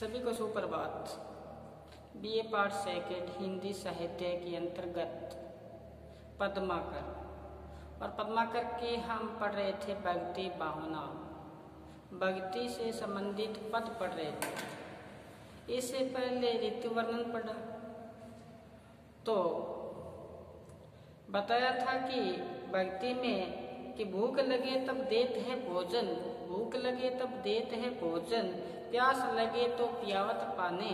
सभी को सुप्रभात। बीए पार्ट सेकेंड हिंदी साहित्य के अंतर्गत पद्माकर और पद्माकर की हम पढ़ रहे थे भक्ति भावना, भक्ति से संबंधित पद पढ़ रहे थे। इससे पहले ऋतु वर्णन पढ़ा तो बताया था कि भक्ति में कि भूख लगे तब देते हैं भोजन, भूख लगे तब देते हैं भोजन, प्यास लगे तो पियावत पाने।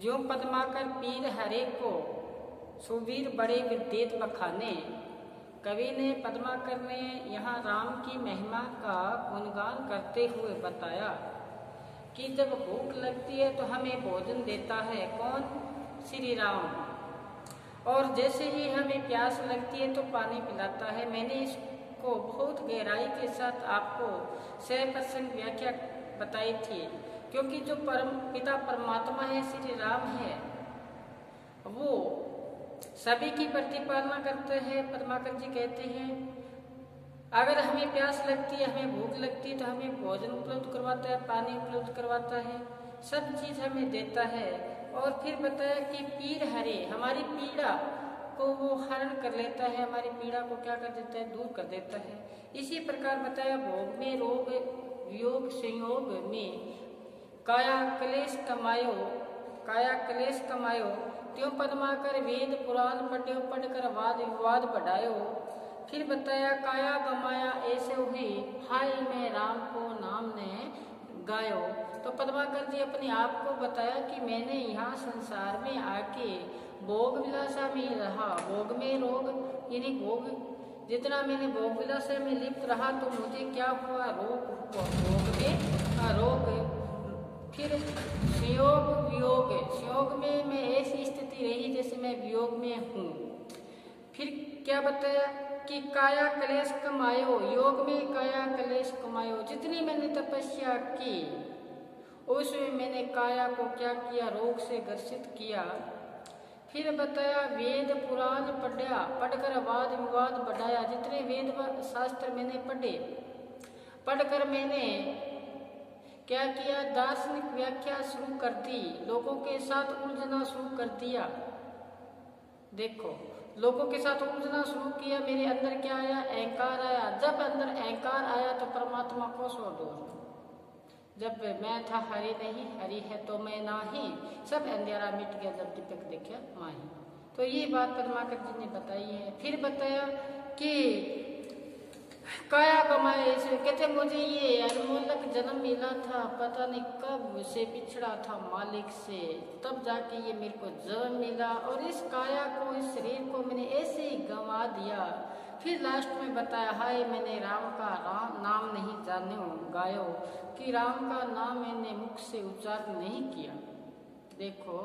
ज्यों पद्माकर पीर हरे को सुवीर बड़े विद्येत बखाने। कवि ने पद्माकर ने यहाँ राम की महिमा का गुणगान करते हुए बताया कि जब भूख लगती है तो हमें भोजन देता है कौन? श्री राम। और जैसे ही हमें प्यास लगती है तो पानी पिलाता है। मैंने इसको बहुत गहराई के साथ आपको 100% व्याख्या बताई थी, क्योंकि जो परम पिता परमात्मा है, श्री राम है, वो सभी की प्रतिपालना करते हैं। पद्माकर जी कहते हैं अगर हमें प्यास लगती है, हमें भूख लगती है तो हमें भोजन उपलब्ध करवाता है, पानी उपलब्ध करवाता है, सब चीज हमें देता है। और फिर बताया कि पीर हरे, हमारी पीड़ा को वो हरण कर लेता है, हमारी पीड़ा को क्या कर देता है? दूर कर देता है। इसी प्रकार बताया भोग में रोग वियोग संयोग में काया क्लेश कमायो, काया क्लेश कमायो, त्यों पद्माकर वेद पुराण पढ़ो, पढ़कर वाद विवाद बढ़ायो। फिर बताया काया गमाया ऐसे हुई, हाय मैं राम को नाम ने गायो। तो पद्माकर जी अपने आप को बताया कि मैंने यहाँ संसार में आके भोग विलासा में रहा, भोग में रोग यानी भोग, जितना मैंने भोग विलासा में लिप्त रहा तो मुझे क्या हुआ? रोग हुआ, भोग में रोग। फिर संयोग वियोग, संयोग में मैं ऐसी स्थिति रही जैसे मैं वियोग में हूँ। फिर क्या बताया कि काया क्लेश कमायो, योग में काया क्लेश कमायो, जितनी मैंने तपस्या की उसमें मैंने काया को क्या किया? रोग से ग्रसित किया। फिर बताया वेद पुराण पढ़ा, पढ़कर वाद विवाद बढ़ाया, जितने वेद शास्त्र मैंने पढ़े, पढ़कर मैंने क्या किया? दार्शनिक व्याख्या शुरू कर दी, लोगों के साथ उलझना शुरू कर दिया। देखो, लोगों के साथ उलझना शुरू किया, मेरे अंदर क्या आया? अहंकार आया। जब अंदर अहंकार आया तो परमात्मा को छोड़ दो। जब मैं था हरि नहीं, हरि है तो मैं नाही, सब अंधेरा मिट गया जब दीपक देखा माही। तो ये बात पद्माकर जी ने बताई है। फिर बताया कि काया गमाए ऐसे, कहते मुझे ये अनमोलक जन्म मिला था, पता नहीं कब से बिछड़ा था मालिक से, तब जाके ये मेरे को जन्म मिला और इस काया को, इस शरीर को मैंने ऐसे ही गंवा दिया। फिर लास्ट में बताया हाय मैंने राम का नाम नहीं जानो गायो, कि राम का नाम मैंने मुख से उच्चारण नहीं किया। देखो,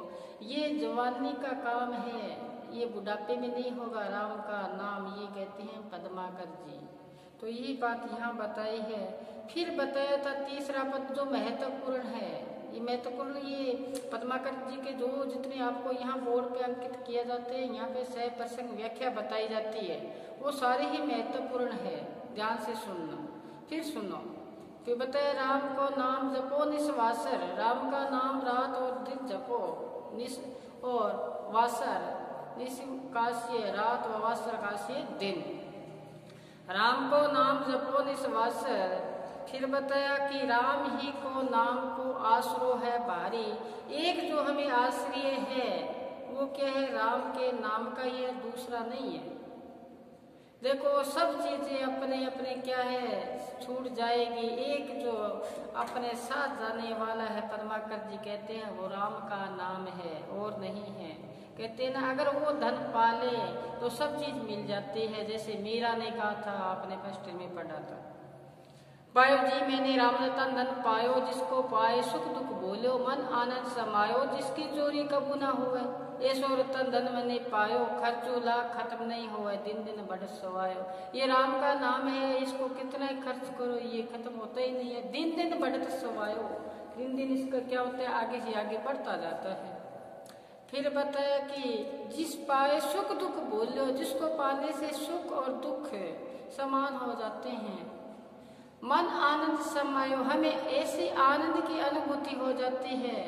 ये जवानी का काम है, ये बुढ़ापे में नहीं होगा राम का नाम, ये कहते हैं पद्माकर जी। तो ये बात यहाँ बताई है। फिर बताया था तीसरा पद जो महत्वपूर्ण है, ये महत्वपूर्ण, ये पद्माकर जी के जो जितने आपको यहाँ बोर्ड पे अंकित किया जाते हैं, यहाँ पे 100% व्याख्या बताई जाती है, वो सारे ही महत्वपूर्ण है, ध्यान से सुनना। फिर सुनो, फिर बताया राम को नाम जपो निस्वासर, राम का नाम रात और दिन जपो, निस और वासर, निस काश्य रात व वासर काश्य दिन, राम को नाम जपो निस्वासर। फिर बताया कि राम ही को नाम को आश्रो है भारी, एक जो हमें आश्रय है वो क्या है? राम के नाम का, ये दूसरा नहीं है। देखो, सब चीजें अपने अपने क्या है छूट जाएगी, एक जो अपने साथ जाने वाला है पद्माकर जी कहते हैं वो राम का नाम है और नहीं है। कहते हैं ना, अगर वो धन पाले तो सब चीज मिल जाती है। जैसे मीरा ने कहा था, आपने फर्स्ट में पढ़ा था, पायो जी मैंने राम रतन धन पायो, जिसको पाए सुख दुख बोलो, मन आनंद समायो, जिसकी चोरी कबू ना हुए, ऐसो रतन धन मैंने पायो, खर्चो लाख खत्म नहीं हुआ, दिन दिन बढ़ सवायो। ये राम का नाम है, इसको कितना खर्च करो ये खत्म होता ही नहीं है, दिन दिन बढ़त सवायो, दिन दिन इसका क्या होता है? आगे से आगे बढ़ता जाता है। फिर बताया कि जिस पाए सुख दुख बोलो, जिसको पाने से सुख और दुख समान हो जाते हैं, मन आनंद समायो, हमें ऐसे आनंद की अनुभूति हो जाती है,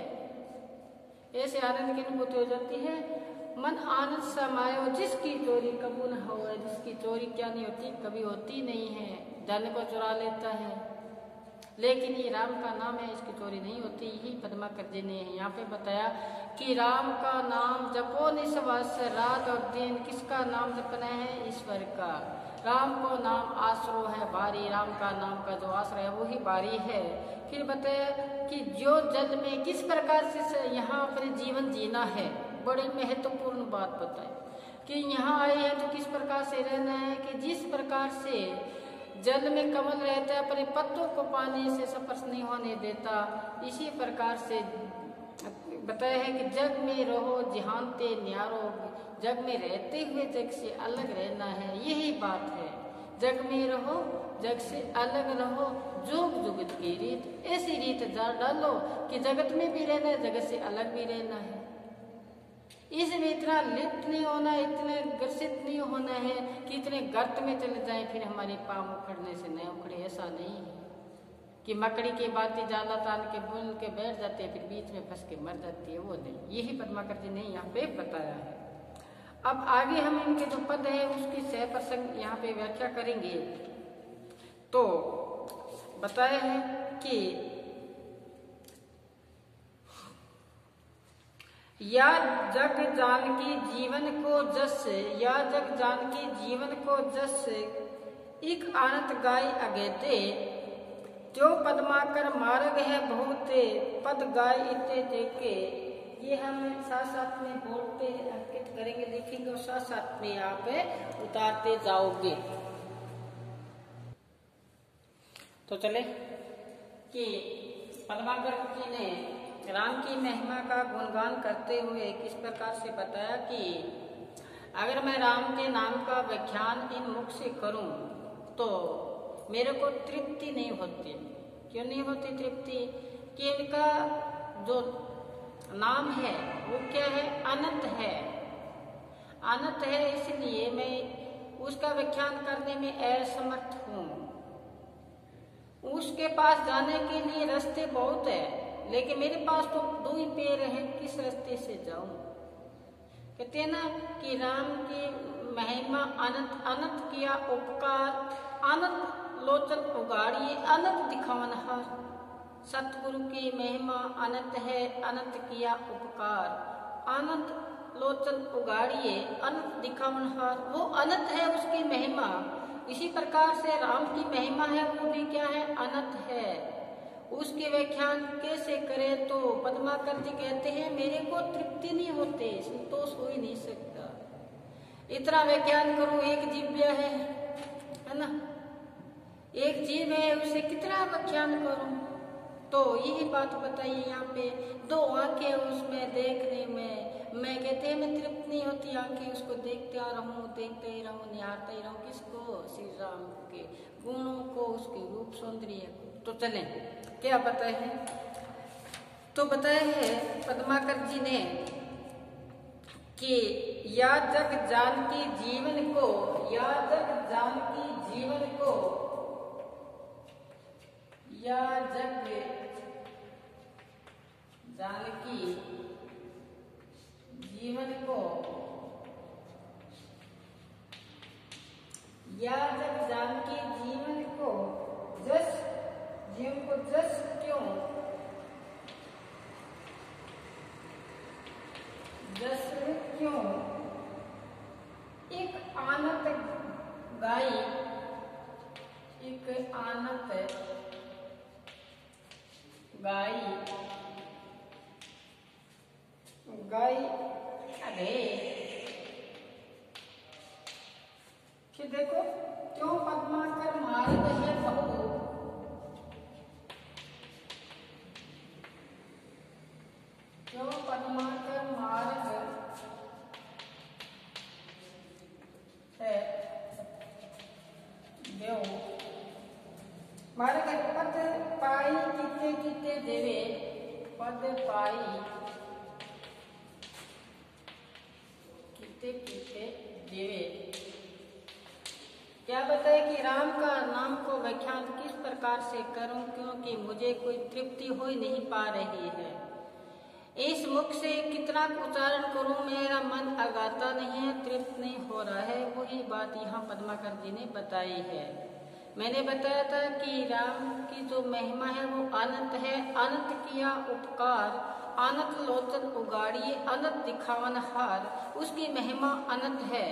ऐसे आनंद की अनुभूति हो जाती है। मन आनंद समायो, जिसकी चोरी कबू न हो, जिसकी चोरी क्या नहीं होती, कभी होती नहीं है। धन को चुरा लेता है, लेकिन ये राम का नाम है, इसकी चोरी नहीं होती। यही पद्माकर जी ने यहाँ पे बताया कि राम का नाम जपो निस्वास, रात और दिन किसका नाम जपना है, ईश्वर का। राम को नाम आश्रो है बारी, राम का नाम का जो आश्रय है वही बारी है। फिर बताया कि जो जल में किस प्रकार से यहाँ अपने जीवन जीना है, बड़ी महत्वपूर्ण बात बताई कि यहाँ आए हैं तो किस प्रकार से रहना है, कि जिस प्रकार से जल में कमल रहता है, अपने पत्तों को पानी से स्पर्श नहीं होने देता, इसी प्रकार से बताया है कि जग में रहो जिहानते न्यारो, जग में रहते हुए जग से अलग रहना है, यही बात है। जग में रहो जग से अलग रहो, जुग जुगत की रीत, ऐसी रीत डालो कि जगत में भी रहना है, जगत से अलग भी रहना है। इसमें इतना लिप्त नहीं होना, इतने ग्रसित नहीं होना है कि इतने गर्त में चले जाएं फिर हमारे पाँव उखड़ने से न उखड़े। ऐसा नहीं है कि मकड़ी की बातें जाला तान के बुन के बैठ जाते हैं, फिर बीच में फंस के मर जाती है, वो नहीं। यही पद्माकर जी ने यहाँ पे बताया है। अब आगे हम इनके जो पद है उसकी सह प्रसंग यहाँ पे व्याख्या करेंगे। तो बताया है कि या जग जानकी जीवन को जस, या जग जानकी जीवन को जस, एक आनंद गाय अगेते, जो पद्माकर मार्ग है बहुत, पद गाय इते देखे। ये हम साथ साथ में बोलते अंकित करेंगे, लिखेंगे और साथ साथ में आप उतारते जाओगे। तो चले कि पद्माकर जी ने राम की महिमा का गुणगान करते हुए किस प्रकार से बताया कि अगर मैं राम के नाम का व्याख्यान इन मुख से करूं तो मेरे को तृप्ति नहीं होती। क्यों नहीं होती तृप्ति? कि इनका जो नाम है वो क्या है, अनंत है। अनंत है, इसलिए मैं उसका व्याख्यान करने में असमर्थ हूँ। उसके पास जाने के लिए रास्ते बहुत है, लेकिन मेरे पास तो 2 ही पैर हैं, किस रास्ते से जाऊं? कहते हैं ना कि राम की महिमा अनंत, अनंत किया उपकार, अनंत लोचन उगाड़िए, अनंत दिखावनहार। सतगुरु की महिमा अनंत है, अनंत किया उपकार, अनंत लोचन उगाड़िए, अनंत दिखावनहार। वो अनंत है उसकी महिमा, इसी प्रकार से राम की महिमा है वो भी क्या है, अनंत है। उसके व्याख्यान कैसे करें? तो पद्माकर जी कहते हैं मेरे को तृप्ति नहीं होते, संतोष हो ही नहीं सकता। इतना व्याख्यान करूं, एक जीव्य है ना, एक जीव है, उसे कितना व्याख्यान करूं? तो यही बात बताइए यहाँ पे। 2 आंखें उसमें देखने में, मैं कहते हैं मैं तृप्त नहीं होती, आंखें उसको देखते रहूं, देखते ही रहूं, निहारते ही रहूं। किसको? श्री राम के गुणों को, उसके रूप सौंदर्य को। तो चलें क्या बताए हैं? तो बताए है पद्माकर जी ने कि या जग जानकी जीवन को, या जग जानकी जीवन को, या जग जानकी जीवन को, या जग जानकी जीवन को जस, जीवन को जस क्यों? जस क्यों? एक आनत गाय, एक आनत गाय, गाय अरे कि देखो क्यों पद्माकर मार्ग है बहु, क्यों पद्माकर मार्ग है देव, मार्ग पद पाई किते किते देवे, पद पाई किते किते देवे। क्या बताए कि राम का नाम को व्याख्यान किस प्रकार प्रकार से करूं, क्योंकि मुझे कोई तृप्ति हो ही नहीं पा रही है। इस मुख से कितना उच्चारण करूं, मेरा मन अगाता नहीं है, तृप्त नहीं हो रहा है। वही बात यहाँ पद्माकर जी ने बताई है। मैंने बताया था कि राम की जो महिमा है वो अनंत है। अनंत किया उपकार, अनंत लोचन उगाड़िए, अनंत दिखावन हार। उसकी महिमा अनंत है,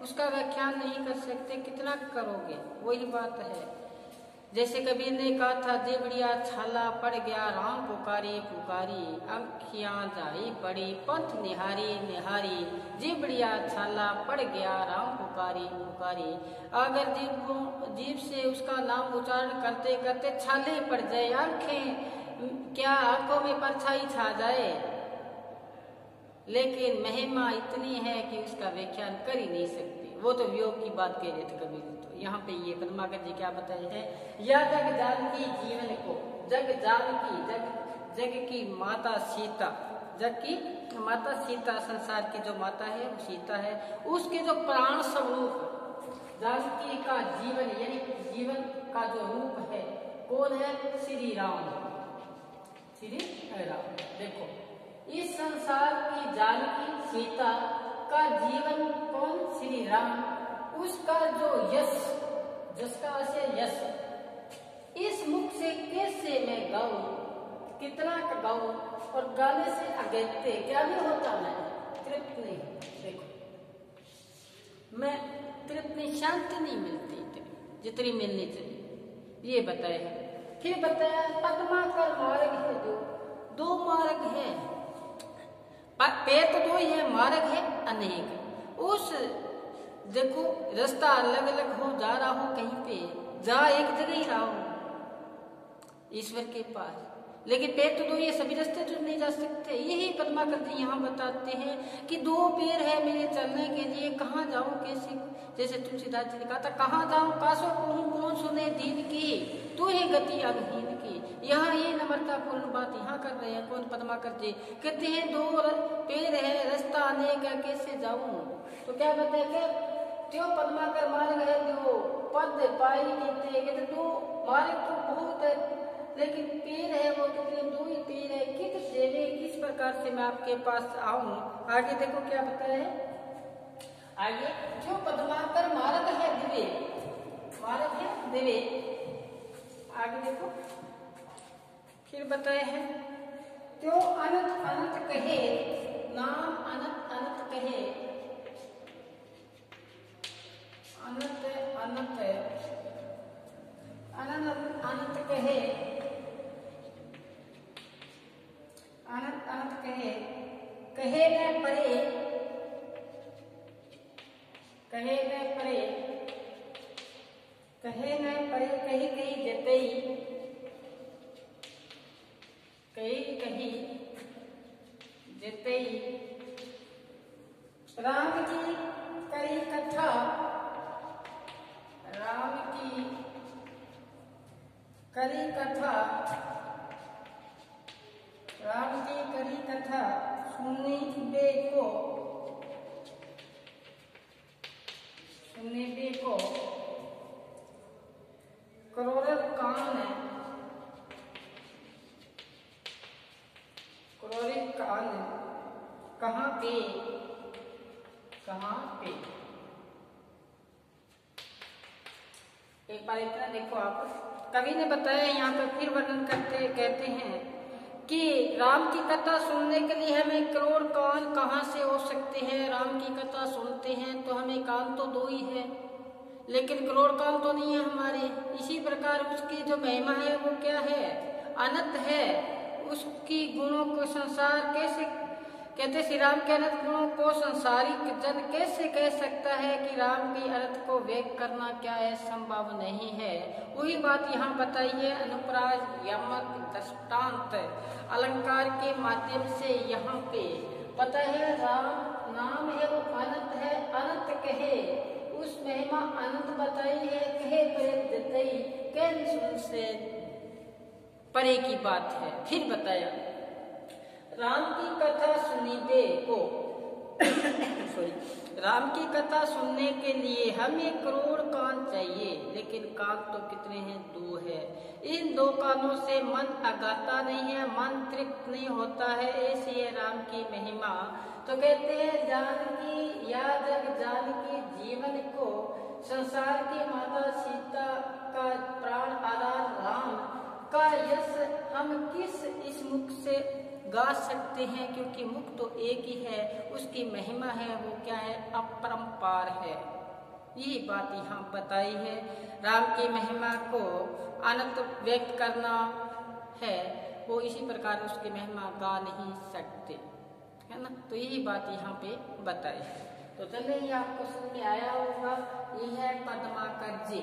उसका व्याख्यान नहीं कर सकते, कितना करोगे, वही बात है। जैसे कबीर ने कहा था, जेबड़िया छाला पड़ गया राम पुकारी पुकारी, अखियां जाई पड़ी पंथ निहारी निहारी। जेबड़िया छाला पड़ गया राम पुकारी पुकारी। अगर जीभ से उसका नाम उच्चारण करते करते छाले पड़ जाए, आंखें क्या आंखों में परछाई छा जाए, लेकिन महिमा इतनी है कि उसका व्याख्यान कर ही नहीं सकते। वो तो वियोग की बात कह रहे थे कबीर। तो यहाँ पे ये पद्माकर जी क्या बताए हैं, या जग जानकी जीवन को, जग जानकी जग की माता सीता, जग की माता सीता, संसार की जो माता है वो सीता है, उसके जो प्राण स्वरूप जानकी का जीवन यानी जीवन का जो रूप है कौन है, श्री राम, श्री राम। देखो इस संसार की जानकी सीता का जीवन कौन, श्री राम। उसका जो यश, जिसका से यश, इस मुख से कैसे मैं गाऊं, कितना गाऊं, और गाने से अगेते क्या नहीं होता, मैं तृप्त नहीं। देखो मैं तृप्त नहीं, शांति नहीं मिलती जितनी मिलनी चाहिए, ये बताया है। फिर बताया पद्माकर मार्ग है, दो मार्ग है, पेट दो ही है, मार्ग है अनेक। उस देखो रास्ता अलग अलग हो, जा रहा हो कहीं पे, जा एक जगह ही रहा हो ईश्वर के पास, लेकिन पैर तो दो, ये सभी रास्ते तो नहीं जा सकते। यही पद्माकर जी यहाँ बताते हैं कि दो पैर है मेरे चलने के लिए, कहाँ जाऊँ कैसे। जैसे तुलसीदास जी ने कहा था, कहाँ जाऊँ कासो कहूँ कौन सुने दीन की, तू ही गति अगहीन की। यहाँ ये नम्रता पूर्ण बात यहाँ कर रहे हैं कौन, पद्माकर जी कहते हैं दो पैर है रास्ता अनेक है, कैसे जाऊँ। तो क्या बताए, त्यो पद्माकर मार्ग है, जो पद पाई कहते तो मार्ग तो बहुत है, लेकिन पैर है वो कितने, दो ही पैर है, किस देवे किस प्रकार से मैं आपके पास आऊं। आगे देखो क्या बताया है, आगे जो पद्माकर मार्ग है दिव्य, मार्ग है दिव्य। आगे देखो फिर बताया है, त्यो अनंत अनंत कहे, नाम अनंत अनंत कहे, अनंत अनंत अनंत अनंत कहे, अनंत अनंत कहे, कहे न परे, कहे न परे, कहे न परे, कही कही जतई, कही कही जतई। राम की करी कथा, राम की करी कथा, राम की करी कथा सुनने को, सुनने को करोड़ कान, करोड़ कान, कहाँ पे, कहाँ पे। एक बार इतना देखो आप, कवि ने बताया यहाँ पर, फिर वर्णन करते कहते हैं कि राम की कथा सुनने के लिए हमें करोड़ कान कहाँ से हो सकते हैं। राम की कथा सुनते हैं तो हमें कान तो दो ही है, लेकिन करोड़ कान तो नहीं है हमारे। इसी प्रकार उसकी जो महिमा है वो क्या है, अनंत है। उसकी गुणों को संसार कैसे कहते, श्री राम के अनंत गुणों को संसारिक जन कैसे कह सकता है कि राम की अनंत को व्यक्त करना क्या है, संभव नहीं है। वही बात यहाँ बताई है, अनुप्रास यमक दृष्टांत अलंकार के माध्यम से यहाँ पे पता है, राम नाम है वो अनंत है, अनंत कहे, उस महिमा अनंत बताई है, कहे परे जतई, कह सुन से परे की बात है। फिर बताया राम की कथा सुनिबे को, सॉरी, राम की कथा सुनने के लिए हमें करोड़ कान चाहिए, लेकिन कान तो कितने हैं? 2 है। इन 2 कानों से मन अगाता नहीं है, मन तृप्त नहीं होता है। ऐसी है राम की महिमा। तो कहते हैं जानकी या जग जानकी जीवन को, संसार की माता सीता का प्राण आधार राम का यश हम किस इस मुख से गा सकते हैं, क्योंकि मुख तो एक ही है, उसकी महिमा है वो क्या है? अपरंपार है। यही बात यहाँ बताई है। राम की महिमा को अनंत व्यक्त करना है, वो इसी प्रकार उसकी महिमा गा नहीं सकते, है ना। तो यही बात यहाँ पे बताई है। तो चलिए ये आपको समझ में आया होगा। ये है पद्माकर जी।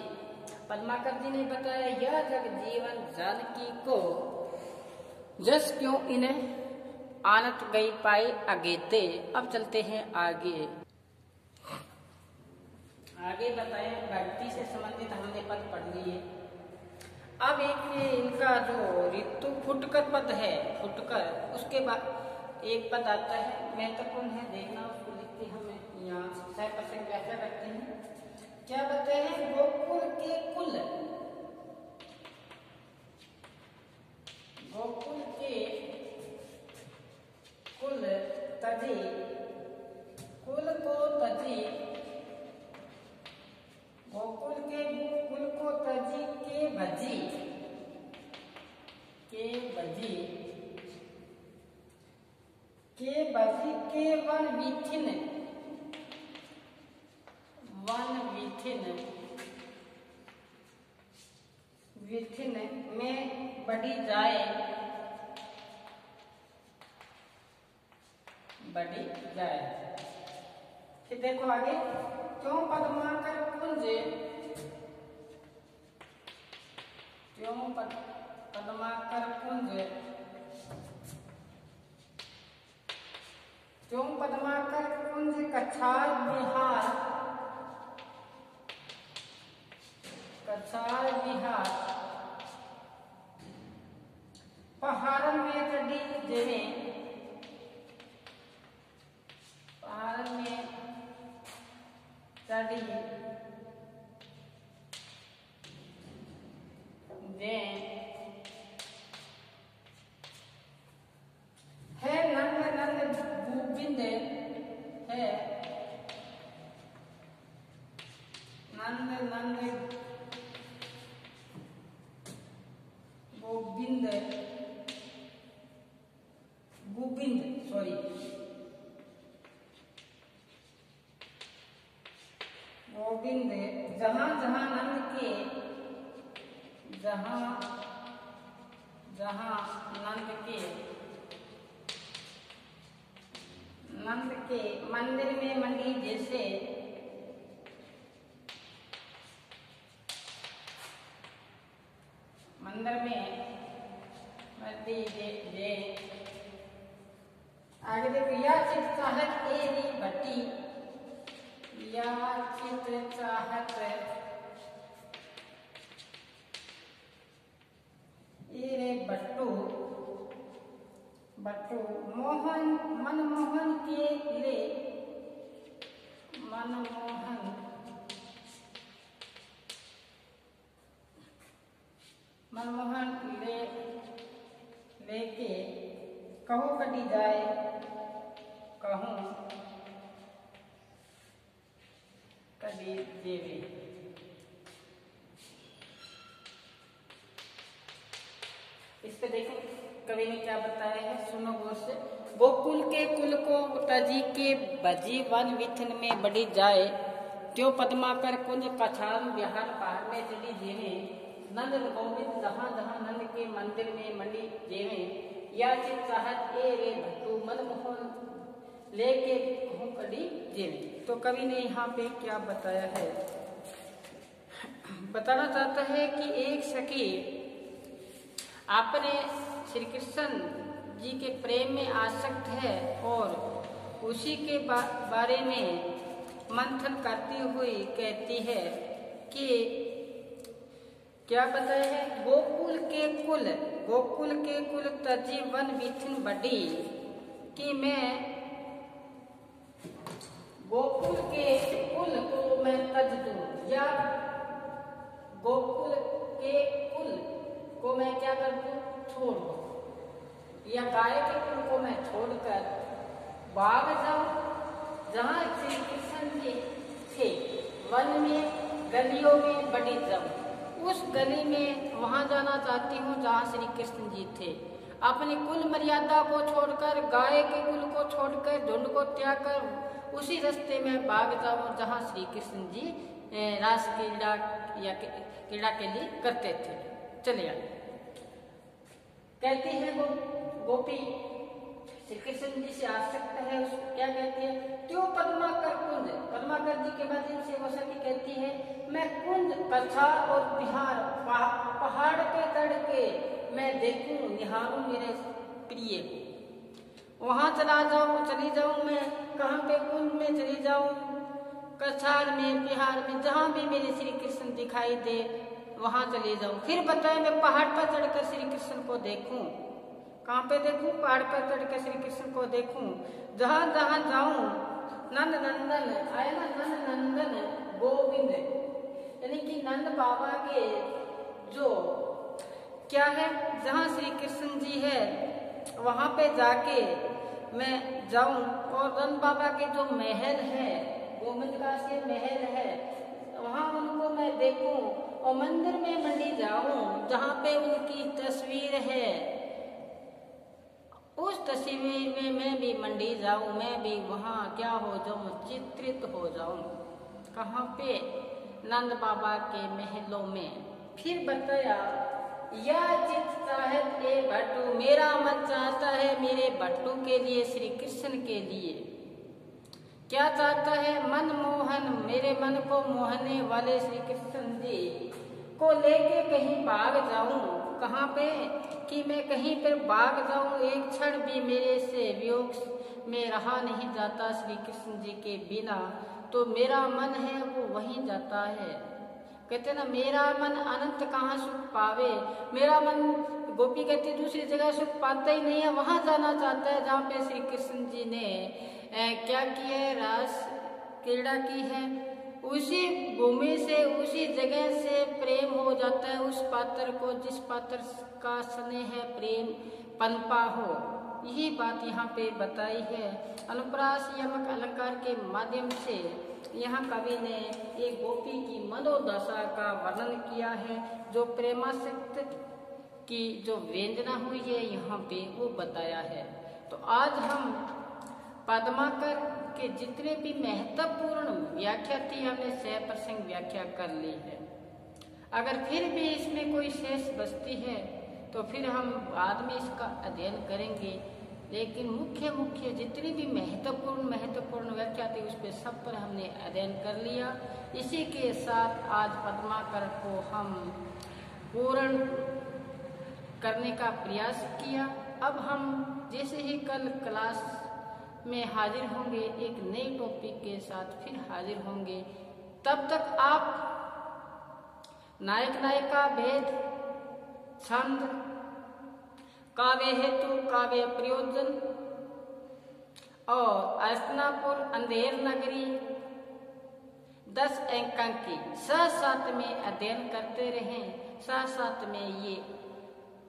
पद्माकर जी ने बताया यह जग जीवन जानकी को, जस क्यों इन्हें आनत गई पाई अगेते। अब चलते हैं आगे। आगे बताए भक्ति से संबंधित हमने पद पढ़ लिए। अब एक इनका जो ऋतु फुटकर पद है, फुटकर, उसके बाद एक पद आता है महत्वपूर्ण है, देखना उसको लिखते हमें यहाँ 100% व्याख्या करते हैं। क्या बताते हैं? गोकुल के कुल, गोकुल के कुल तजी, कुल को तजी, गोकुल के कुल को तजी के भजी, के भजी, के भजी के one within, one within, within में बढ़ी जाए, बढ़ी जाए। फिर देखो आगे, क्यों पद्माकर कुंज, क्यों पद्माकर कुंज, क्यों पद्माकर कुंज कछार विहार, कछार विहार, पहाड़न में चढ़ी जेने, पहाड़न में चढ़ी जे है नंद नंद गोविंद, है नंद नंद गोविंद, गोविंद सॉरी, गोविंद जहाँ जहाँ नंद के, जहाँ जहाँ नंद के, नंद के मंदिर में मंडी जैसे, मंदिर में मंडी जे, आगे देखो या चित चाहत एरी भट्टी, या चित चाहत एरे बट्टू, बट्टू मोहन मनमोहन के ले, मनमोहन मनमोहन ले लेके कहूँ कटी जाए, कहूँ कटी देवी। इस पे देखो कवि ने क्या बताया है, सुनो गौर से। गोकुल के कुल को तजी के भजी वन विथन में बढ़ी जाए, क्यों पद्माकर कुंज कछार विहार पहाड़ में चढ़ी जेवे, नंद गोविंद जहाँ जहाँ नंद के मंदिर में मंडी जेवे, या चित चाहत ए रे भट्टू मनमोहन लेके कहूँ कड़ी जेवे। तो कवि ने यहाँ पे क्या बताया है, बताना चाहता है कि एक सखी अपने श्री कृष्ण जी के प्रेम में आसक्त है और उसी के बारे में मंथन करती हुई कहती है कि क्या बताया है, गोकुल के कुल, गोकुल के कुल तजी वन विथिन बढ़ी, कि मैं गोकुल के कुल को मैं तज दूं, या गोकुल के कुल को मैं क्या कर दूं, छोड़ दूं, या गाय के कुल को मैं छोड़कर भाग जाऊं जहां श्री कृष्ण जी थे, वन में गलियों में बड़ी जाऊं, उस गली में वहां जाना चाहती हूँ जहां श्री कृष्ण जी थे। अपनी कुल मर्यादा को छोड़कर, गाय के कुल को छोड़कर, झुंड को त्याग कर उसी रास्ते में भाग जाऊं जहां श्री कृष्ण जी रास क्रीड़ा या क्रीड़ा के लिए करते थे। चलिए कहती है वो गोपी श्री कृष्ण जी से आसक्त है, उसको क्या कहती है, त्यो पद्माकर कुंज, पद्माकर जी के माध्यम से वो सखी कहती है, मैं कुंज, कछा और बिहार, पहाड़ पे चढ़ के मैं देखूं, निहारूं मेरे प्रिय को, वहां चली जाऊं मैं, कहाँ पे, कुंज में चली जाऊं, कछार में, बिहार में, जहां भी मेरे श्री कृष्ण दिखाई दे वहां चले जाऊं। फिर बताए मैं पहाड़ पर चढ़कर श्री कृष्ण को देखूं, कहाँ पे देखूं, पहाड़ पर चढ़कर श्री कृष्ण को देखूं, जहां जहां जाऊं नंद नंदन आए ना, नंद नंदन गोविंद, यानी कि नंद बाबा के जो क्या है, जहां श्री कृष्ण जी है वहां पे जाके मैं जाऊं, और नंद बाबा के जो महल है, गोविंद का से महल है, वहां उनको मैं देखूं, और मंदिर में मंडी जाऊं जहां पे उनकी तस्वीर है, उस तस्वीर में मैं भी मंडी जाऊं, मैं भी वहां क्या हो जाऊं, चित्रित हो जाऊं। कहाँ पे, नंद बाबा के महलों में। फिर बताया, या चित चाहत ए भट्टू, मेरा मन चाहता है मेरे भट्टू के लिए, श्री कृष्ण के लिए क्या चाहता है, मन मोहन, मेरे मन को मोहने वाले श्री कृष्ण जी को लेके कहीं भाग जाऊं, कहाँ पे, कि मैं कहीं पर भाग जाऊं, एक क्षण भी मेरे से वियोग में रहा नहीं जाता श्री कृष्ण जी के बिना, तो मेरा मन है वो वहीं जाता है। कहते ना, मेरा मन अनंत कहाँ सुख पावे, मेरा मन, गोपी कहती दूसरी जगह सुख पाता ही नहीं है, वहां जाना चाहता है जहाँ पे श्री कृष्ण जी ने क्या किया है, रास क्रीड़ा की है, उसी भूमि से, उसी जगह से प्रेम हो जाता है उस पात्र को, जिस पात्र का स्नेह है, प्रेम पनपा हो। यही बात यहाँ पे बताई है। अनुप्रास यमक अलंकार के माध्यम से यहाँ कवि ने एक गोपी की मनोदशा का वर्णन किया है, जो प्रेमासक्त की जो व्यंजना हुई है यहाँ पे वो बताया है। तो आज हम पद्माकर के जितने भी महत्वपूर्ण व्याख्या थी हमने सप्रसंग व्याख्या कर ली है। अगर फिर भी इसमें कोई शेष बचती है तो फिर हम बाद में इसका अध्ययन करेंगे, लेकिन मुख्य जितनी भी महत्वपूर्ण व्याख्या थी उस पर सब पर हमने अध्ययन कर लिया। इसी के साथ आज पद्माकर को हम पूर्ण करने का प्रयास किया। अब हम जैसे ही कल क्लास में हाजिर होंगे, एक नए टॉपिक के साथ फिर हाजिर होंगे। तब तक आप नायक नायिका भेद, छंद, काव्य हेतु, काव्य प्रयोजन और हस्तिनापुर अंधेर नगरी 10 अंक की साथ में अध्ययन करते रहें। साथ में ये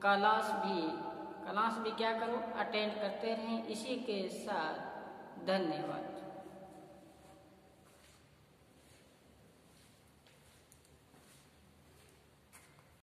क्लास भी क्या करो, अटेंड करते रहें। इसी के साथ धन्यवाद।